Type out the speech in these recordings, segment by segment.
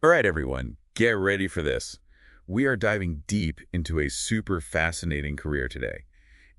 All right, everyone, get ready for this. We are diving deep into a super fascinating career today.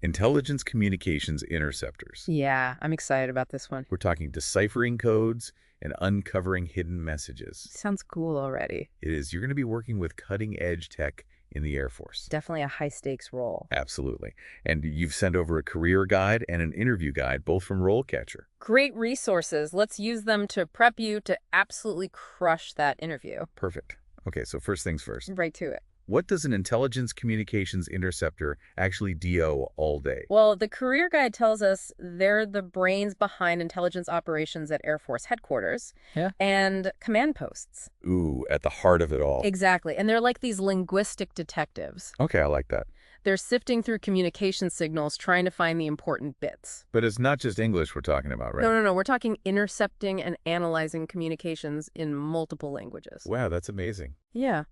Intelligence Communications Interceptors. Yeah, I'm excited about this one. We're talking deciphering codes and uncovering hidden messages. Sounds cool already. You're going to be working with cutting-edge tech in the Air Force. Definitely a high-stakes role. Absolutely. And you've sent over a career guide and an interview guide, both from RoleCatcher. Great resources. Let's use them to prep you to absolutely crush that interview. Perfect. Okay, so first things first. Right to it. What does an Intelligence Communications Interceptor actually do all day? Well, the career guide tells us they're the brains behind intelligence operations at Air Force headquarters and command posts. Ooh, at the heart of it all. Exactly. And they're like these linguistic detectives. Okay, I like that. They're sifting through communication signals, trying to find the important bits. But it's not just English we're talking about, right? No. We're talking intercepting and analyzing communications in multiple languages. Wow, that's amazing. Yeah.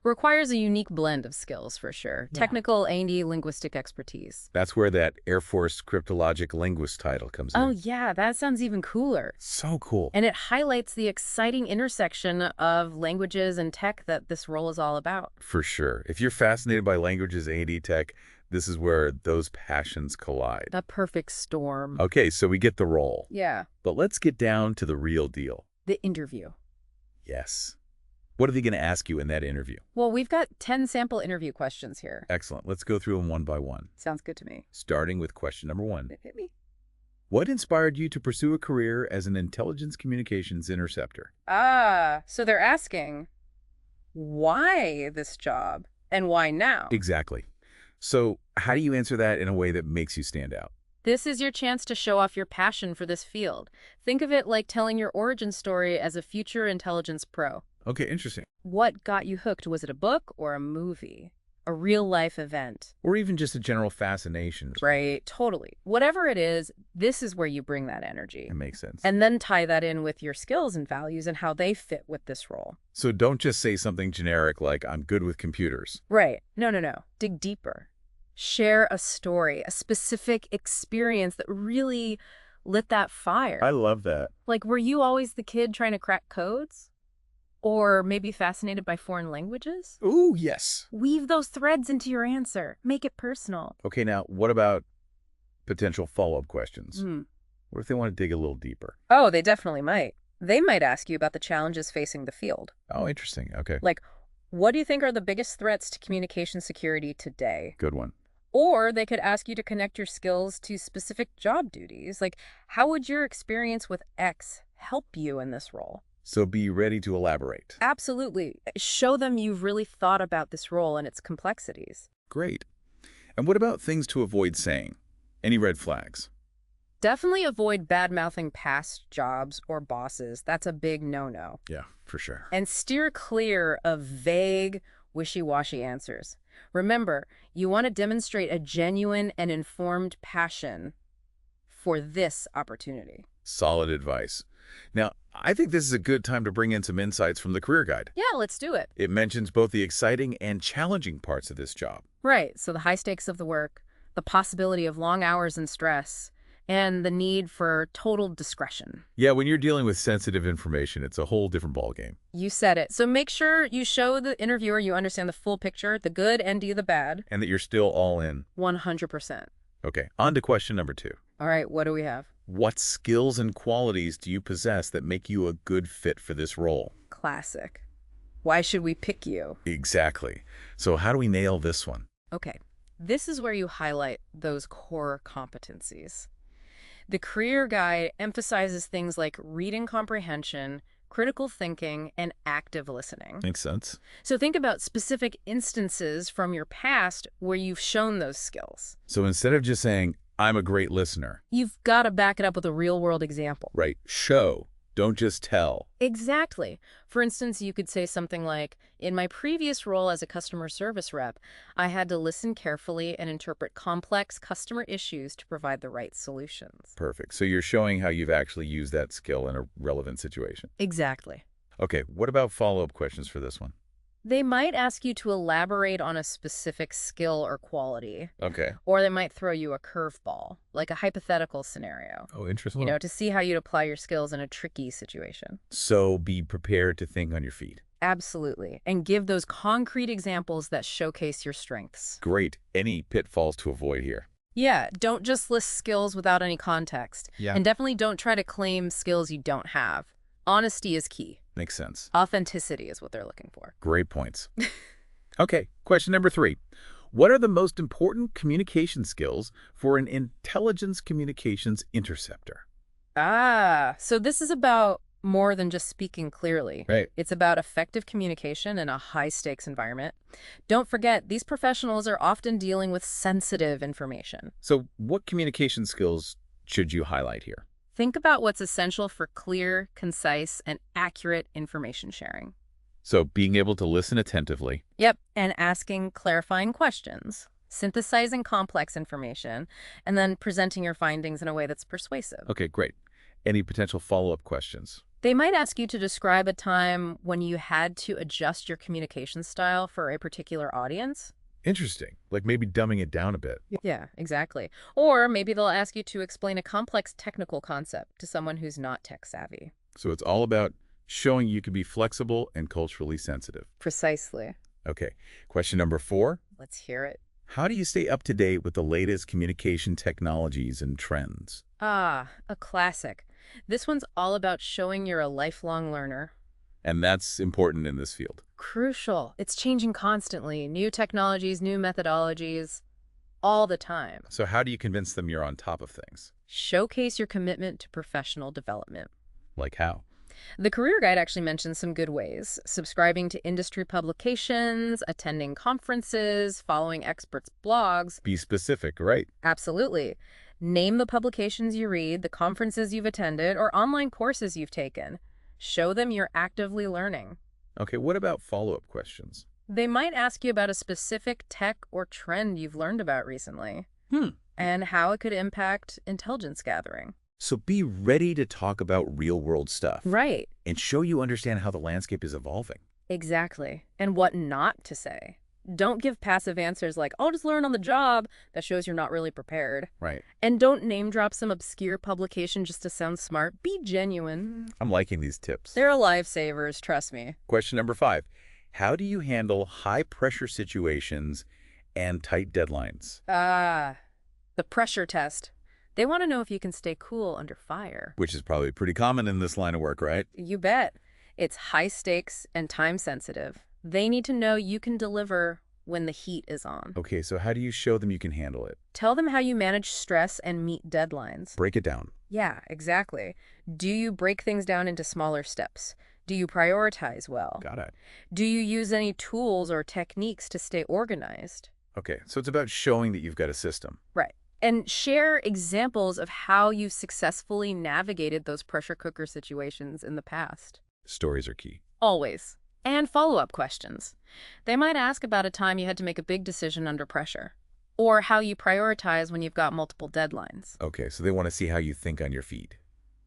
Requires a unique blend of skills, for sure. Yeah. Technical and linguistic expertise. That's where that Air Force cryptologic linguist title comes in. Oh, yeah, that sounds even cooler. So cool. And it highlights the exciting intersection of languages and tech that this role is all about. For sure. If you're fascinated by languages and tech, this is where those passions collide. The perfect storm. Okay, so we get the role. Yeah. But let's get down to the real deal. The interview. Yes. What are they going to ask you in that interview? Well, we've got 10 sample interview questions here. Excellent. Let's go through them one by one. Sounds good to me. Starting with question number 1. Hit me. What inspired you to pursue a career as an Intelligence Communications Interceptor? So they're asking, why this job and why now? Exactly. So how do you answer that in a way that makes you stand out? This is your chance to show off your passion for this field. Think of it like telling your origin story as a future intelligence pro. Okay, interesting. What got you hooked? Was it a book or a movie? A real-life event? Or even just a general fascination. Right, totally. Whatever it is, this is where you bring that energy. It makes sense. And then tie that in with your skills and values and how they fit with this role. So don't just say something generic like, I'm good with computers. Right. No. Dig deeper. Share a story, a specific experience that really lit that fire. I love that. Like, were you always the kid trying to crack codes? Or maybe fascinated by foreign languages? Ooh, yes. Weave those threads into your answer. Make it personal. Okay, now what about potential follow-up questions? Hmm. What if they want to dig a little deeper? Oh, they definitely might. They might ask you about the challenges facing the field. Oh, interesting. Okay. Like, what do you think are the biggest threats to communication security today? Good one. Or they could ask you to connect your skills to specific job duties. Like, how would your experience with X help you in this role? So be ready to elaborate. Absolutely. Show them you've really thought about this role and its complexities. Great. And what about things to avoid saying? Any red flags? Definitely avoid bad-mouthing past jobs or bosses. That's a big no-no. Yeah, for sure. And steer clear of vague, wishy-washy answers. Remember, you want to demonstrate a genuine and informed passion for this opportunity. Solid advice. Now, I think this is a good time to bring in some insights from the career guide. Yeah, let's do it. It mentions both the exciting and challenging parts of this job. Right, so the high stakes of the work, the possibility of long hours and stress, and the need for total discretion. Yeah, when you're dealing with sensitive information, it's a whole different ballgame. You said it. So make sure you show the interviewer you understand the full picture, the good and the bad. And that you're still all in. 100%. Okay, on to question number 2. All right, what do we have? What skills and qualities do you possess that make you a good fit for this role? Classic. Why should we pick you? Exactly. So how do we nail this one? Okay, this is where you highlight those core competencies. The career guide emphasizes things like reading comprehension, critical thinking, and active listening. Makes sense. So think about specific instances from your past where you've shown those skills. So instead of just saying, I'm a great listener. You've got to back it up with a real-world example. Right. Show. Don't just tell. Exactly. For instance, you could say something like, in my previous role as a customer service rep, I had to listen carefully and interpret complex customer issues to provide the right solutions. Perfect. So you're showing how you've actually used that skill in a relevant situation. Exactly. Okay, what about follow-up questions for this one? They might ask you to elaborate on a specific skill or quality. Okay. Or they might throw you a curveball, like a hypothetical scenario. Oh, interesting. To see how you'd apply your skills in a tricky situation. So be prepared to think on your feet. Absolutely. And give those concrete examples that showcase your strengths. Great. Any pitfalls to avoid here? Yeah, don't just list skills without any context. Yeah. And definitely don't try to claim skills you don't have. Honesty is key. Makes sense. Authenticity is what they're looking for. Great points. Okay, question number 3. What are the most important communication skills for an Intelligence Communications Interceptor? So this is about more than just speaking clearly. Right. It's about effective communication in a high-stakes environment. Don't forget, these professionals are often dealing with sensitive information. So what communication skills should you highlight here? Think about what's essential for clear, concise, and accurate information sharing. So being able to listen attentively. Yep, and asking clarifying questions, synthesizing complex information, and then presenting your findings in a way that's persuasive. Okay, great. Any potential follow-up questions? They might ask you to describe a time when you had to adjust your communication style for a particular audience. Interesting. Like maybe dumbing it down a bit. Yeah, exactly. Or maybe they'll ask you to explain a complex technical concept to someone who's not tech savvy. So it's all about showing you can be flexible and culturally sensitive. Precisely. Okay. Question number 4. Let's hear it. How do you stay up to date with the latest communication technologies and trends? A classic. This one's all about showing you're a lifelong learner. And that's important in this field. Crucial. It's changing constantly. New technologies, new methodologies, all the time. So how do you convince them you're on top of things? Showcase your commitment to professional development. Like how? The career guide actually mentions some good ways: subscribing to industry publications, attending conferences, following experts' blogs. Be specific, right? Absolutely. Name the publications you read, the conferences you've attended, or online courses you've taken. Show them you're actively learning. Okay, what about follow-up questions? They might ask you about a specific tech or trend you've learned about recently, and how it could impact intelligence gathering. So be ready to talk about real-world stuff. Right. And show you understand how the landscape is evolving. Exactly. And what not to say. Don't give passive answers like, I'll just learn on the job. That shows you're not really prepared. Right. And don't name drop some obscure publication just to sound smart. Be genuine. I'm liking these tips. They're lifesavers, trust me. Question number 5. How do you handle high-pressure situations and tight deadlines? The pressure test. They want to know if you can stay cool under fire. Which is probably pretty common in this line of work, right? You bet. It's high stakes and time sensitive. They need to know you can deliver when the heat is on. Okay, so how do you show them you can handle it? Tell them how you manage stress and meet deadlines. Break it down. Yeah, exactly. Do you break things down into smaller steps? Do you prioritize well? Got it. Do you use any tools or techniques to stay organized? Okay, so it's about showing that you've got a system. Right. And share examples of how you've successfully navigated those pressure cooker situations in the past. Stories are key. Always. And follow-up questions. They might ask about a time you had to make a big decision under pressure, or how you prioritize when you've got multiple deadlines. Okay, so they want to see how you think on your feet.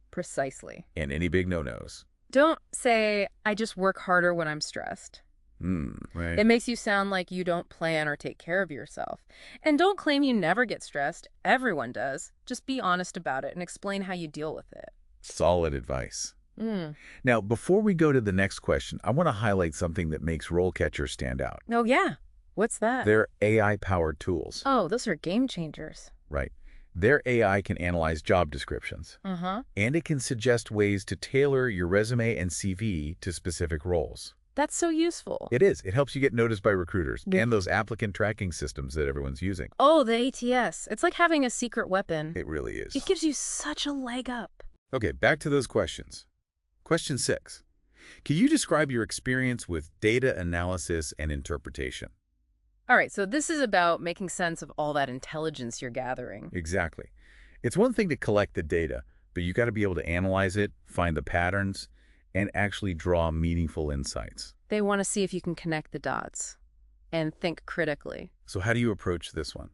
Precisely. And any big no-nos. Don't say, I just work harder when I'm stressed. Right. It makes you sound like you don't plan or take care of yourself. And don't claim you never get stressed. Everyone does. Just be honest about it and explain how you deal with it. Solid advice. Now, before we go to the next question, I want to highlight something that makes RoleCatcher stand out. Oh, yeah. What's that? They're AI-powered tools. Oh, those are game changers. Right. Their AI can analyze job descriptions. And it can suggest ways to tailor your resume and CV to specific roles. That's so useful. It is. It helps you get noticed by recruiters and those applicant tracking systems that everyone's using. Oh, the ATS. It's like having a secret weapon. It really is. It gives you such a leg up. Okay, back to those questions. Question 6. Can you describe your experience with data analysis and interpretation? All right, so this is about making sense of all that intelligence you're gathering. Exactly. It's one thing to collect the data, but you got to be able to analyze it, find the patterns, and actually draw meaningful insights. They want to see if you can connect the dots and think critically. So how do you approach this one?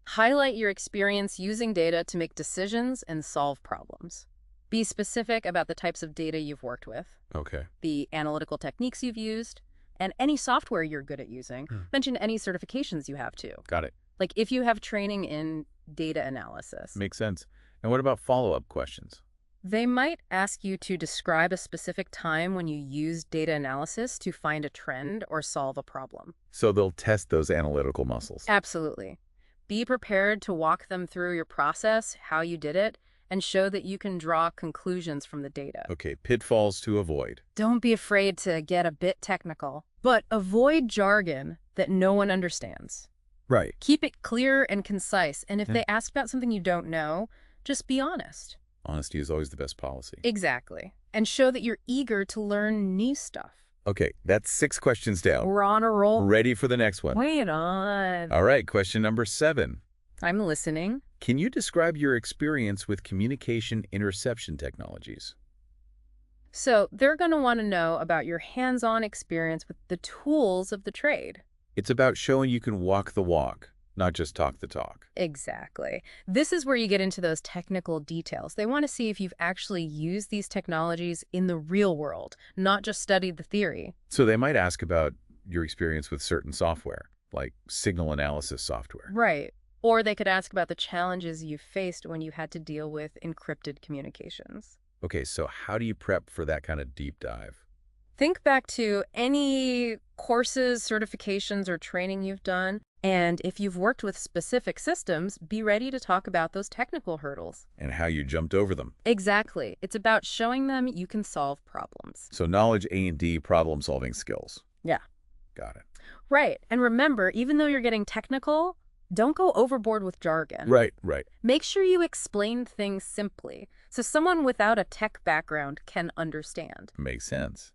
Highlight your experience using data to make decisions and solve problems. Be specific about the types of data you've worked with, Okay. the analytical techniques you've used, and any software you're good at using. Mention any certifications you have too. Got it. Like if you have training in data analysis. Makes sense. And what about follow-up questions? They might ask you to describe a specific time when you used data analysis to find a trend or solve a problem. So they'll test those analytical muscles. Absolutely. Be prepared to walk them through your process, how you did it, and show that you can draw conclusions from the data. Okay, pitfalls to avoid. Don't be afraid to get a bit technical, but avoid jargon that no one understands. Right. Keep it clear and concise, and if Yeah. they ask about something you don't know, just be honest. Honesty is always the best policy. Exactly. And show that you're eager to learn new stuff. Okay, that's 6 questions down. We're on a roll. Ready for the next one. Wait on. All right, question number 7. I'm listening. Can you describe your experience with communication interception technologies? So they're going to want to know about your hands-on experience with the tools of the trade. It's about showing you can walk the walk, not just talk the talk. Exactly. This is where you get into those technical details. They want to see if you've actually used these technologies in the real world, not just studied the theory. So they might ask about your experience with certain software, like signal analysis software. Right. Or they could ask about the challenges you faced when you had to deal with encrypted communications. Okay, so how do you prep for that kind of deep dive? Think back to any courses, certifications, or training you've done, and if you've worked with specific systems, be ready to talk about those technical hurdles. And how you jumped over them. Exactly. It's about showing them you can solve problems. So knowledge A&D problem-solving skills. Yeah. Got it. Right. And remember, even though you're getting technical, don't go overboard with jargon. Right. Make sure you explain things simply so someone without a tech background can understand. Makes sense.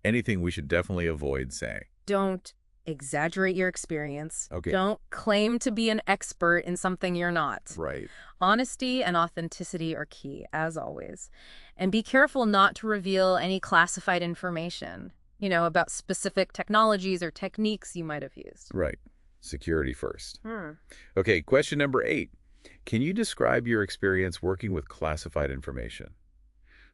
Anything we should definitely avoid saying. Don't exaggerate your experience. Okay. Don't claim to be an expert in something you're not. Right. Honesty and authenticity are key, as always. And be careful not to reveal any classified information, about specific technologies or techniques you might have used. Right. Security first. Okay, question number 8. Can you describe your experience working with classified information?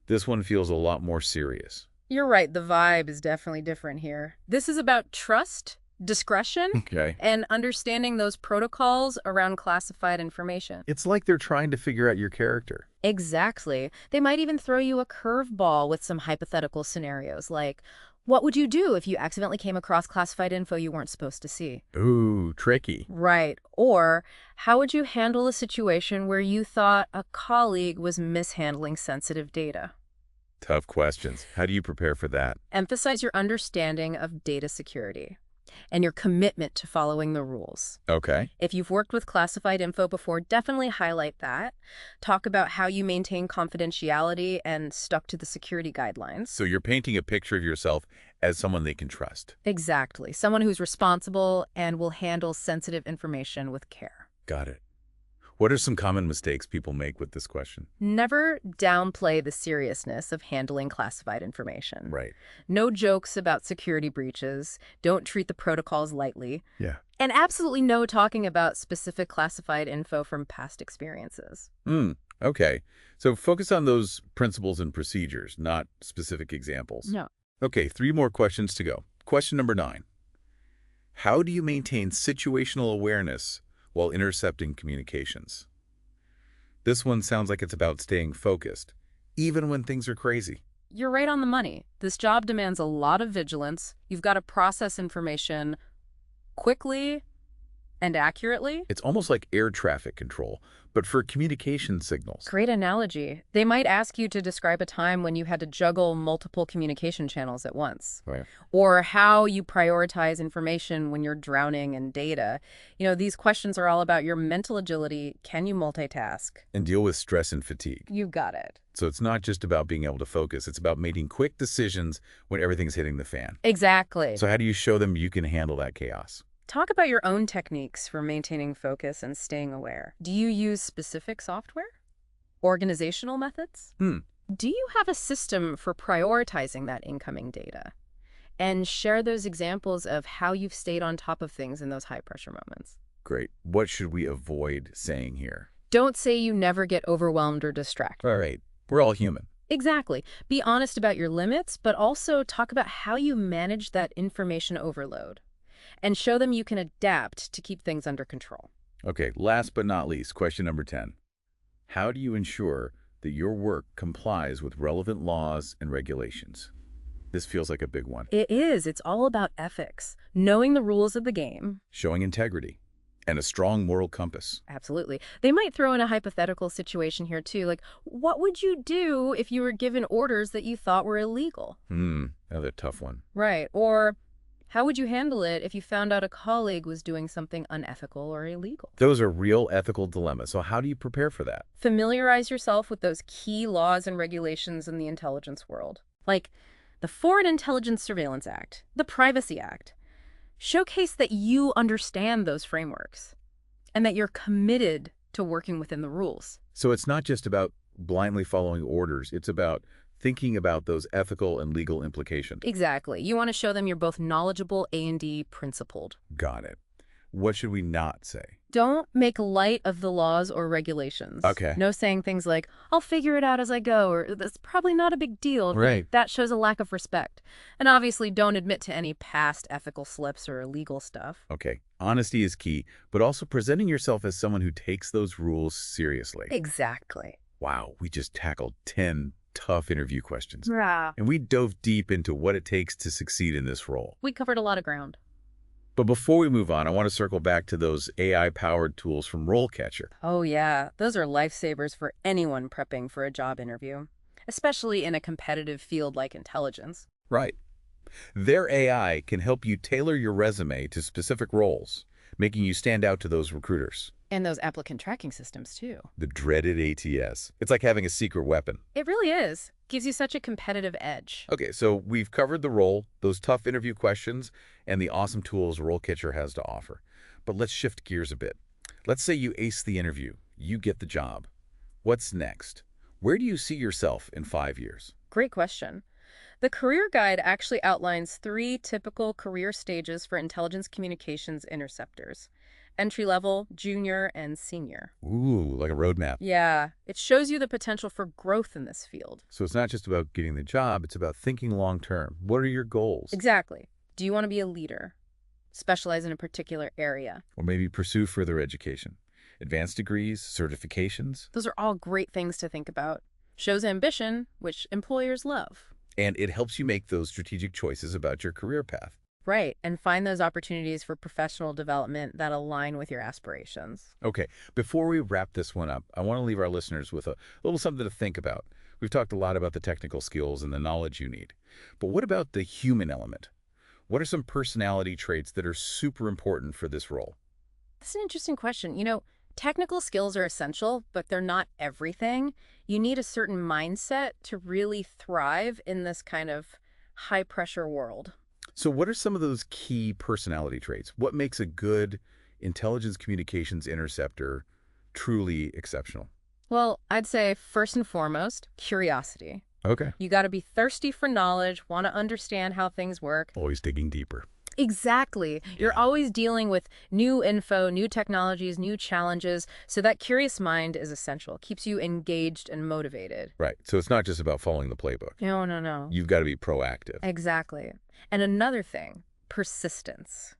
This one feels a lot more serious. You're right. The vibe is definitely different here. This is about trust, discretion, Okay. and understanding those protocols around classified information. It's like they're trying to figure out your character. Exactly. They might even throw you a curveball with some hypothetical scenarios, like, what would you do if you accidentally came across classified info you weren't supposed to see? Ooh, tricky. Right. Or how would you handle a situation where you thought a colleague was mishandling sensitive data? Tough questions. How do you prepare for that? Emphasize your understanding of data security and your commitment to following the rules. Okay. If you've worked with classified info before, definitely highlight that. Talk about how you maintain confidentiality and stuck to the security guidelines. So you're painting a picture of yourself as someone they can trust. Exactly. Someone who's responsible and will handle sensitive information with care. Got it. What are some common mistakes people make with this question? Never downplay the seriousness of handling classified information. Right. No jokes about security breaches. Don't treat the protocols lightly. Yeah. And absolutely no talking about specific classified info from past experiences. Okay. So focus on those principles and procedures, not specific examples. No. Okay, 3 more questions to go. Question number 9. How do you maintain situational awareness while intercepting communications? This one sounds like it's about staying focused, even when things are crazy. You're right on the money. This job demands a lot of vigilance. You've got to process information quickly and accurately. It's almost like air traffic control, but for communication signals. Great analogy. They might ask you to describe a time when you had to juggle multiple communication channels at once. Right. Or how you prioritize information when you're drowning in data. These questions are all about your mental agility. Can you multitask? And deal with stress and fatigue. You got it. So it's not just about being able to focus. It's about making quick decisions when everything's hitting the fan. Exactly. So how do you show them you can handle that chaos? Talk about your own techniques for maintaining focus and staying aware. Do you use specific software? Organizational methods? Do you have a system for prioritizing that incoming data? And share those examples of how you've stayed on top of things in those high-pressure moments. Great. What should we avoid saying here? Don't say you never get overwhelmed or distracted. All right. We're all human. Exactly. Be honest about your limits, but also talk about how you manage that information overload. And show them you can adapt to keep things under control. Okay, last but not least, question number 10. How do you ensure that your work complies with relevant laws and regulations. This feels like a big one. It is. It's all about ethics, knowing the rules of the game. Showing integrity and a strong moral compass. Absolutely. They might throw in a hypothetical situation here, too. Like, what would you do if you were given orders that you thought were illegal? Another tough one. Right. Or how would you handle it if you found out a colleague was doing something unethical or illegal? Those are real ethical dilemmas. So how do you prepare for that? Familiarize yourself with those key laws and regulations in the intelligence world, like the Foreign Intelligence Surveillance Act, the Privacy Act. Showcase that you understand those frameworks and that you're committed to working within the rules. So it's not just about blindly following orders. It's about thinking about those ethical and legal implications. Exactly. You want to show them you're both knowledgeable and principled. Got it. What should we not say? Don't make light of the laws or regulations. Okay. No saying things like, I'll figure it out as I go, or that's probably not a big deal. Right. That shows a lack of respect. And obviously don't admit to any past ethical slips or illegal stuff. Okay. Honesty is key, but also presenting yourself as someone who takes those rules seriously. Exactly. Wow, we just tackled 10 tough interview questions. Yeah. And we dove deep into what it takes to succeed in this role. We covered a lot of ground. But before we move on, I want to circle back to those AI-powered tools from RoleCatcher. Oh yeah, those are lifesavers for anyone prepping for a job interview, especially in a competitive field like intelligence. Right. Their AI can help you tailor your resume to specific roles, making you stand out to those recruiters. And those applicant tracking systems, too. The dreaded ATS. It's like having a secret weapon. It really is. Gives you such a competitive edge. Okay, so we've covered the role, those tough interview questions, and the awesome tools RoleCatcher has to offer. But let's shift gears a bit. Let's say you ace the interview. You get the job. What's next? Where do you see yourself in 5 years? Great question. The career guide actually outlines 3 typical career stages for Intelligence Communications Interceptors: entry-level, junior, and senior. Ooh, like a roadmap. Yeah, it shows you the potential for growth in this field. So it's not just about getting the job, it's about thinking long-term. What are your goals? Exactly. Do you want to be a leader? Specialize in a particular area? Or maybe pursue further education. Advanced degrees, certifications. Those are all great things to think about. Shows ambition, which employers love. And it helps you make those strategic choices about your career path. Right, and find those opportunities for professional development that align with your aspirations. Okay, before we wrap this one up, I want to leave our listeners with a little something to think about. We've talked a lot about the technical skills and the knowledge you need. But what about the human element? What are some personality traits that are super important for this role? That's an interesting question. Technical skills are essential, but they're not everything. You need a certain mindset to really thrive in this kind of high-pressure world. So what are some of those key personality traits? What makes a good Intelligence Communications Interceptor truly exceptional? Well, I'd say first and foremost, curiosity. Okay. You got to be thirsty for knowledge, want to understand how things work. Always digging deeper. Exactly. You're always dealing with new info, new technologies, new challenges. So that curious mind is essential. Keeps you engaged and motivated. Right. So it's not just about following the playbook. No. You've got to be proactive. Exactly. And another thing, persistence.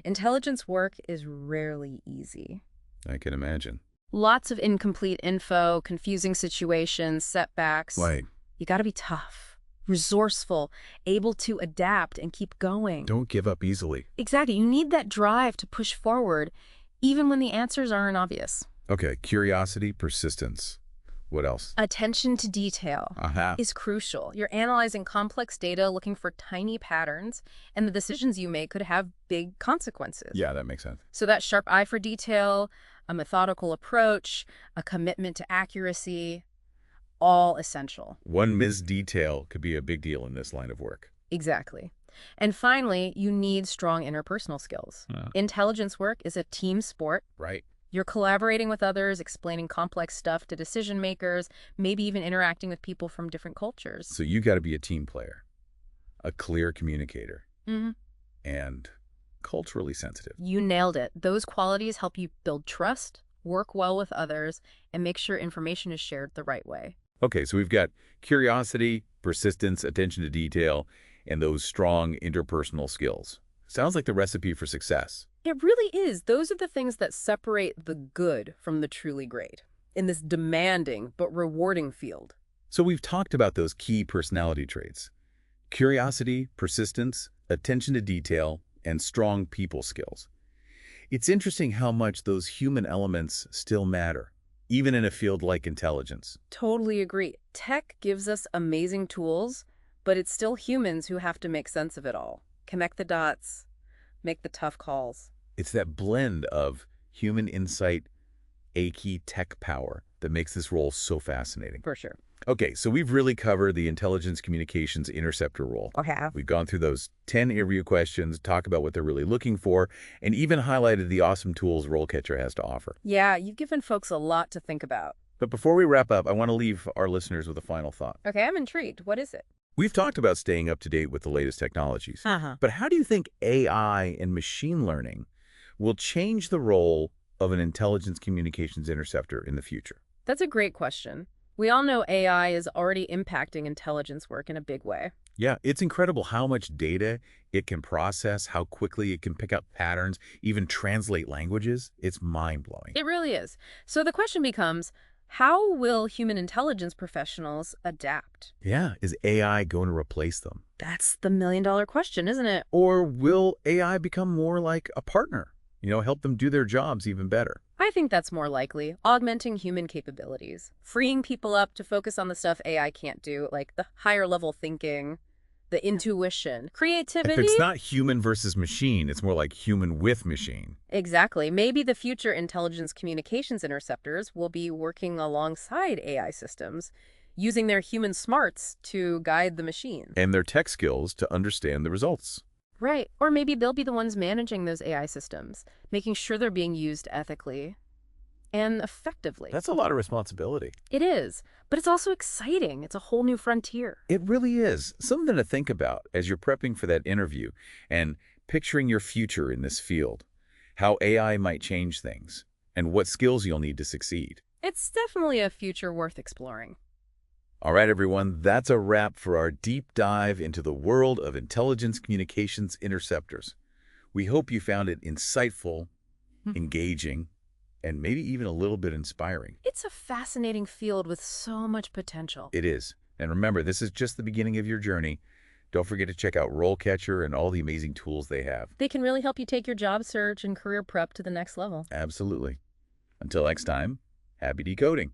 Intelligence work is rarely easy. I can imagine. Lots of incomplete info, confusing situations, setbacks. Right. You got to be tough, resourceful, able to adapt and keep going. Don't give up easily. Exactly. You need that drive to push forward, even when the answers aren't obvious. Okay. Curiosity, persistence. What else? Attention to detail is crucial. You're analyzing complex data, looking for tiny patterns, and the decisions you make could have big consequences. Yeah, that makes sense. So that sharp eye for detail, a methodical approach, a commitment to accuracy, all essential. One missed detail could be a big deal in this line of work. Exactly. And finally, you need strong interpersonal skills. Intelligence work is a team sport. Right. You're collaborating with others, explaining complex stuff to decision makers, maybe even interacting with people from different cultures. So you got to be a team player, a clear communicator, and culturally sensitive. You nailed it. Those qualities help you build trust, work well with others, and make sure information is shared the right way. Okay, so we've got curiosity, persistence, attention to detail, and those strong interpersonal skills. Sounds like the recipe for success. It really is. Those are the things that separate the good from the truly great. in this demanding but rewarding field. So we've talked about those key personality traits: curiosity, persistence, attention to detail, and strong people skills. It's interesting how much those human elements still matter, even in a field like intelligence. Totally agree. Tech gives us amazing tools, but it's still humans who have to make sense of it all. Connect the dots, make the tough calls. It's that blend of human insight, achy tech power that makes this role so fascinating. For sure. Okay, so we've really covered the Intelligence Communications Interceptor role. Okay. We've gone through those 10 interview questions, talked about what they're really looking for, and even highlighted the awesome tools RoleCatcher has to offer. Yeah, you've given folks a lot to think about. But before we wrap up, I want to leave our listeners with a final thought. Okay, I'm intrigued. What is it? We've talked about staying up to date with the latest technologies. Uh-huh. But how do you think AI and machine learning will change the role of an Intelligence Communications Interceptor in the future? That's a great question. We all know AI is already impacting intelligence work in a big way. Yeah, it's incredible how much data it can process, how quickly it can pick up patterns, even translate languages. It's mind-blowing. It really is. So the question becomes, how will human intelligence professionals adapt? Yeah, is AI going to replace them? That's the million-dollar question, isn't it? Or will AI become more like a partner? Help them do their jobs even better? I think that's more likely, augmenting human capabilities, freeing people up to focus on the stuff AI can't do, like the higher-level thinking, the intuition, creativity. It's not human versus machine. It's more like human with machine. Exactly. Maybe the future Intelligence Communications Interceptors will be working alongside AI systems, using their human smarts to guide the machine. And their tech skills to understand the results. Right. Or maybe they'll be the ones managing those AI systems, making sure they're being used ethically and effectively. That's a lot of responsibility. It is, but it's also exciting. It's a whole new frontier. It really is. Something to think about as you're prepping for that interview and picturing your future in this field, how AI might change things, and what skills you'll need to succeed. It's definitely a future worth exploring. All right, everyone, that's a wrap for our deep dive into the world of Intelligence Communications Interceptors. We hope you found it insightful, engaging, and maybe even a little bit inspiring. It's a fascinating field with so much potential. It is. And remember, this is just the beginning of your journey. Don't forget to check out RoleCatcher and all the amazing tools they have. They can really help you take your job search and career prep to the next level. Absolutely. Until next time, happy decoding.